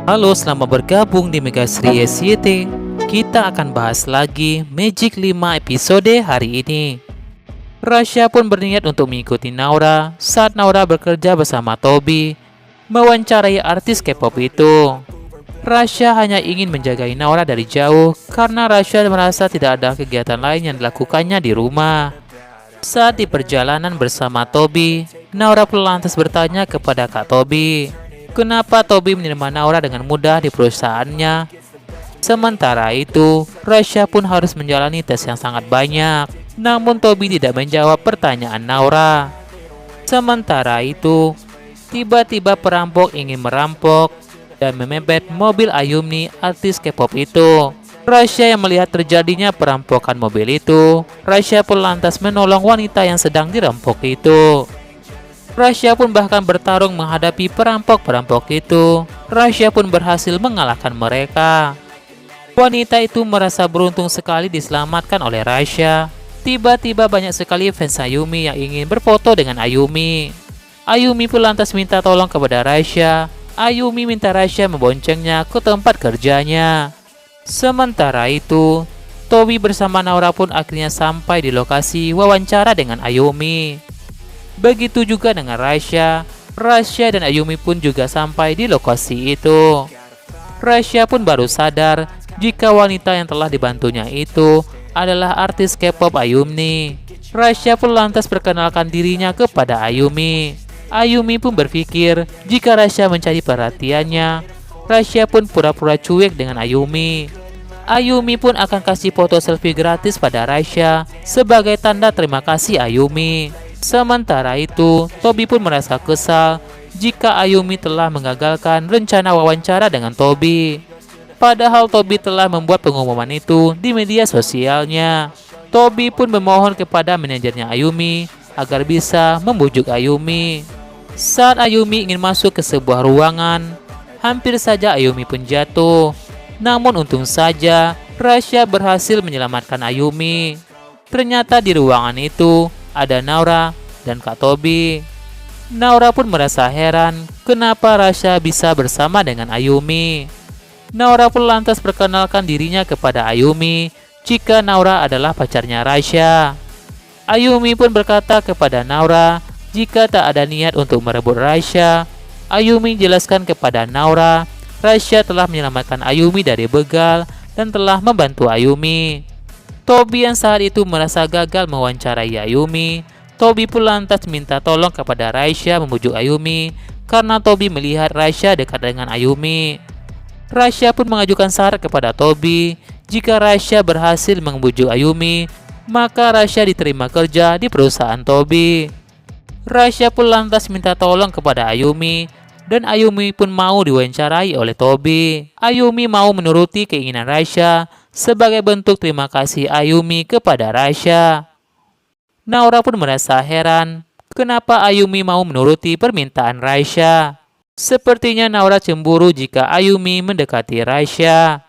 Halo, selamat bergabung di Mega Sri SYT. Kita akan bahas lagi Magic 5 episode hari ini. Rasya pun berniat untuk mengikuti Naura saat Naura bekerja bersama Toby mewawancarai artis K-pop itu. Rasya hanya ingin menjagai Naura dari jauh karena Rasya merasa tidak ada kegiatan lain yang dilakukannya di rumah. Saat di perjalanan bersama Toby, Naura pun lantas bertanya kepada Kak Toby, kenapa Toby menerima Naura dengan mudah di perusahaannya? Sementara itu, Rasya pun harus menjalani tes yang sangat banyak. Namun Toby tidak menjawab pertanyaan Naura. Sementara itu, tiba-tiba perampok ingin merampok dan memepet mobil Ayumi, artis K-pop itu. Rasya yang melihat terjadinya perampokan mobil itu, Rasya pun lantas menolong wanita yang sedang dirampok itu. Rasya pun bahkan bertarung menghadapi perampok-perampok itu. Rasya pun berhasil mengalahkan mereka. Wanita itu merasa beruntung sekali diselamatkan oleh Rasya. Tiba-tiba banyak sekali fans Ayumi yang ingin berfoto dengan Ayumi. Ayumi pun lantas minta tolong kepada Rasya. Ayumi minta Rasya memboncengnya ke tempat kerjanya. Sementara itu, Toby bersama Naura pun akhirnya sampai di lokasi wawancara dengan Ayumi. Begitu juga dengan Rasya. Rasya dan Ayumi pun juga sampai di lokasi itu. Rasya pun baru sadar jika wanita yang telah dibantunya itu adalah artis K-pop Ayumi. Rasya pun lantas perkenalkan dirinya kepada Ayumi. Ayumi pun berpikir jika Rasya mencari perhatiannya, Rasya pun pura-pura cuek dengan Ayumi. Ayumi pun akan kasih foto selfie gratis pada Rasya sebagai tanda terima kasih Ayumi. Sementara itu, Toby pun merasa kesal jika Ayumi telah mengagalkan rencana wawancara dengan Toby. Padahal Toby telah membuat pengumuman itu di media sosialnya. Toby pun memohon kepada manajernya Ayumi agar bisa membujuk Ayumi. Saat Ayumi ingin masuk ke sebuah ruangan, hampir saja Ayumi pun jatuh. Namun untung saja, Rasya berhasil menyelamatkan Ayumi. Ternyata di ruangan itu ada Naura dan Kak Toby. Naura pun merasa heran kenapa Rasya bisa bersama dengan Ayumi. Naura pun lantas perkenalkan dirinya kepada Ayumi jika Naura adalah pacarnya Rasya. Ayumi pun berkata kepada Naura jika tak ada niat untuk merebut Rasya. Ayumi jelaskan kepada Naura Rasya telah menyelamatkan Ayumi dari begal dan telah membantu Ayumi. Toby yang saat itu merasa gagal mewawancarai Ayumi, Toby pun lantas minta tolong kepada Rasya membujuk Ayumi karena Toby melihat Rasya dekat dengan Ayumi. Rasya pun mengajukan syarat kepada Toby, jika Rasya berhasil membujuk Ayumi, maka Rasya diterima kerja di perusahaan Toby. Rasya pun lantas minta tolong kepada Ayumi, dan Ayumi pun mau diwawancarai oleh Toby. Ayumi mau menuruti keinginan Rasya sebagai bentuk terima kasih Ayumi kepada Rasya. Naura pun merasa heran kenapa Ayumi mau menuruti permintaan Rasya. Sepertinya Naura cemburu jika Ayumi mendekati Rasya.